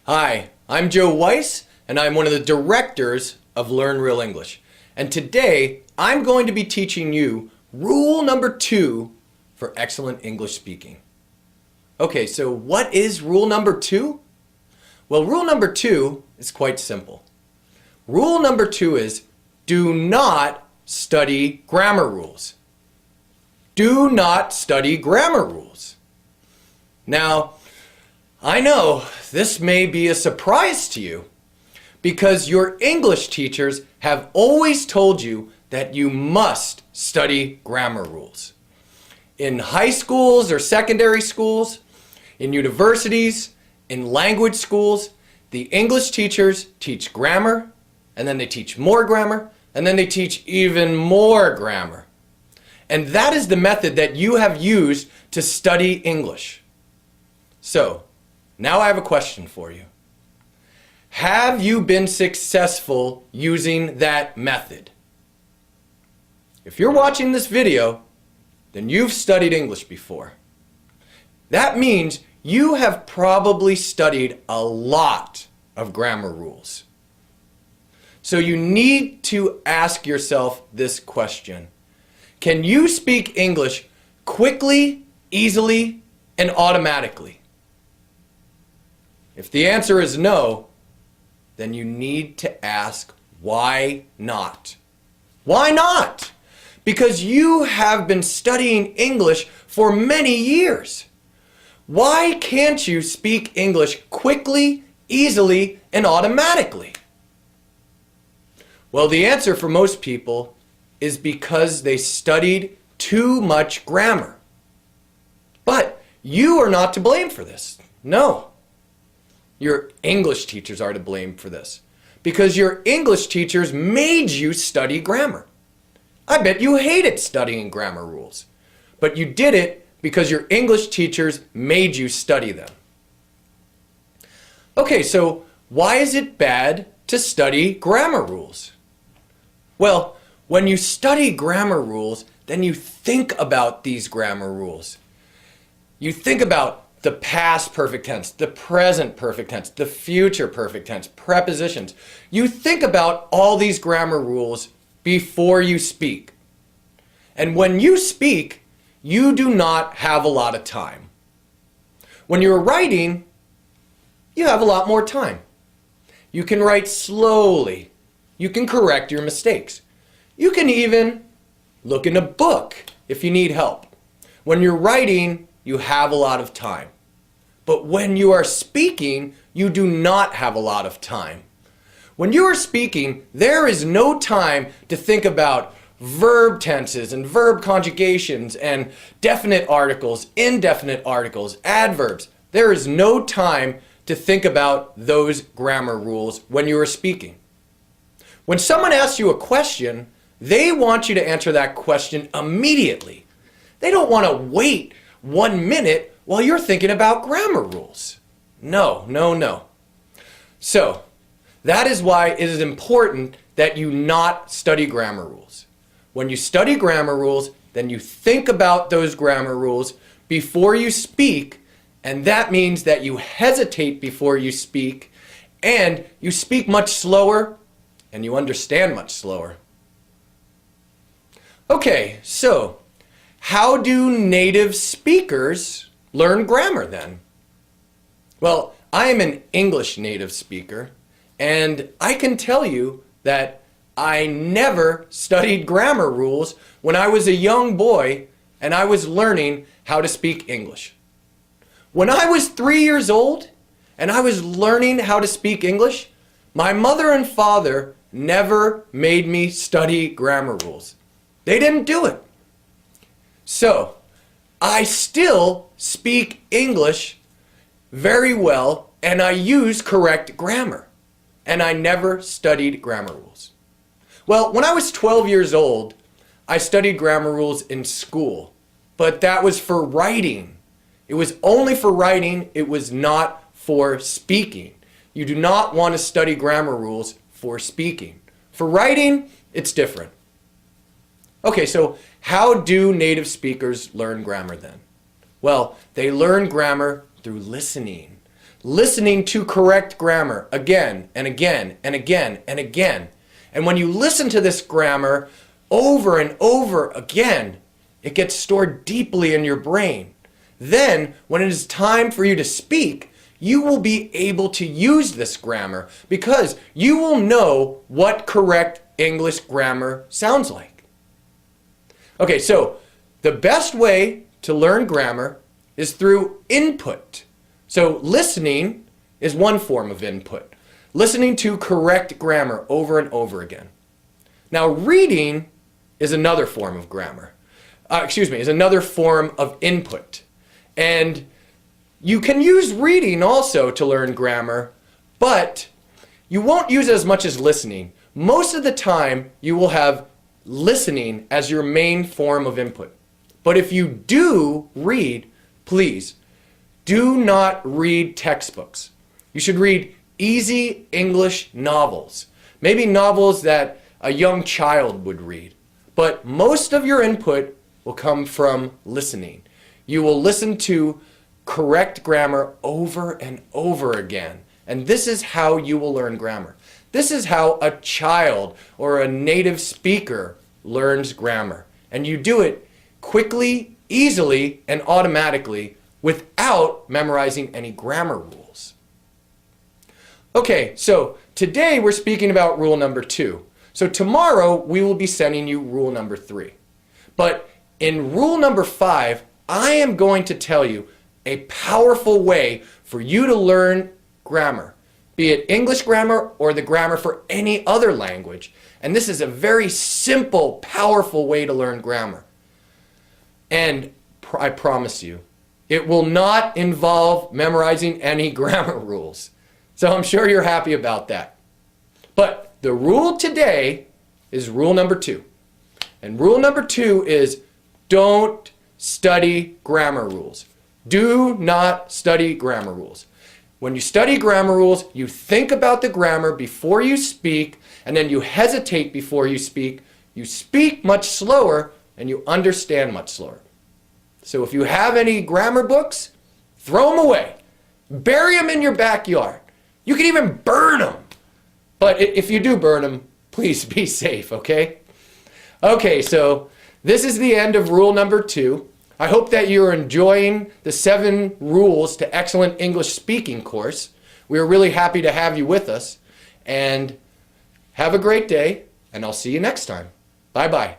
Hi, I'm Joe Weiss, and I'm one of the directors of Learn Real English. And today, I'm going to be teaching you rule number 2 for excellent English speaking. Okay, so what is rule number 2? Well, rule number 2 is quite simple. Rule number 2 is do not study grammar rules. Do not study grammar rules. Now, I know this may be a surprise to you because your English teachers have always told you that you must study grammar rules. In high schools or secondary schools, in universities, in language schools, the English teachers teach grammar, and then they teach more grammar, and then they teach even more grammar. And that is the method that you have used to study English. So, now I have a question for you. Have you been successful using that method? If you're watching this video, then you've studied English before. That means you have probably studied a lot of grammar rules. So you need to ask yourself this question. Can you speak English quickly, easily, and automatically? If the answer is no, then you need to ask why not? Why not? Because you have been studying English for many years. Why can't you speak English quickly, easily, and automatically? Well, the answer for most people is because they studied too much grammar. But you are not to blame for this. No. Your English teachers are to blame for this because your English teachers made you study grammar. I bet you hated studying grammar rules, but you did it because your English teachers made you study them. Okay, so why is it bad to study grammar rules? Well, when you study grammar rules, then you think about these grammar rules. You think about the past perfect tense, the present perfect tense, the future perfect tense, prepositions. You think about all these grammar rules before you speak. And when you speak, you do not have a lot of time. When you're writing, you have a lot more time. You can write slowly. You can correct your mistakes. You can even look in a book if you need help. When you're writing, you have a lot of time. But when you are speaking, you do not have a lot of time. When you are speaking, there is no time to think about verb tenses and verb conjugations and definite articles, indefinite articles, adverbs. There is no time to think about those grammar rules when you are speaking. When someone asks you a question, they want you to answer that question immediately. They don't want to wait 1 minute while you're thinking about grammar rules. No, no, no. So, that is why it is important that you not study grammar rules. When you study grammar rules, then you think about those grammar rules before you speak, and that means that you hesitate before you speak, and you speak much slower, and you understand much slower. Okay, so how do native speakers learn grammar then? Well, I am an English native speaker, and I can tell you that I never studied grammar rules when I was a young boy and I was learning how to speak English. When I was 3 years old and I was learning how to speak English, my mother and father never made me study grammar rules. They didn't do it. So, I still speak English very well and I use correct grammar. And I never studied grammar rules. Well, when I was 12 years old, I studied grammar rules in school. But that was for writing. It was only for writing. It was not for speaking. You do not want to study grammar rules for speaking. For writing, it's different. Okay, so how do native speakers learn grammar then? Well, they learn grammar through listening. listening to correct grammar again and again and again and again. And when you listen to this grammar over and over again, it gets stored deeply in your brain. Then, when it is time for you to speak, you will be able to use this grammar because you will know what correct English grammar sounds like. Okay, so the best way to learn grammar is through input. So listening is one form of input. Listening to correct grammar over and over again. Now reading is another form of grammar. Is another form of input. And you can use reading also to learn grammar, but you won't use it as much as listening. Most of the time, you will have listening as your main form of input. But if you do read, please, do not read textbooks. You should read easy English novels. Maybe novels that a young child would read. But most of your input will come from listening. You will listen to correct grammar over and over again. And this is how you will learn grammar. This is how a child or a native speaker learns grammar. And you do it quickly, easily, and automatically without memorizing any grammar rules. Okay, so today we're speaking about rule number 2. So tomorrow we will be sending you rule number 3. But in rule number 5, I am going to tell you a powerful way for you to learn grammar, be it English grammar or the grammar for any other language. And this is a very simple, powerful way to learn grammar. And I promise you, it will not involve memorizing any grammar rules. So I'm sure you're happy about that. But the rule today is rule number 2. And rule number 2 is don't study grammar rules. Do not study grammar rules. When you study grammar rules, you think about the grammar before you speak, and then you hesitate before you speak much slower, and you understand much slower. So if you have any grammar books, throw them away. Bury them in your backyard. You can even burn them. But if you do burn them, please be safe, okay? Okay, so this is the end of rule number 2. I hope that you're enjoying the 7 Rules to Excellent English Speaking course. We are really happy to have you with us. And have a great day, and I'll see you next time. Bye-bye.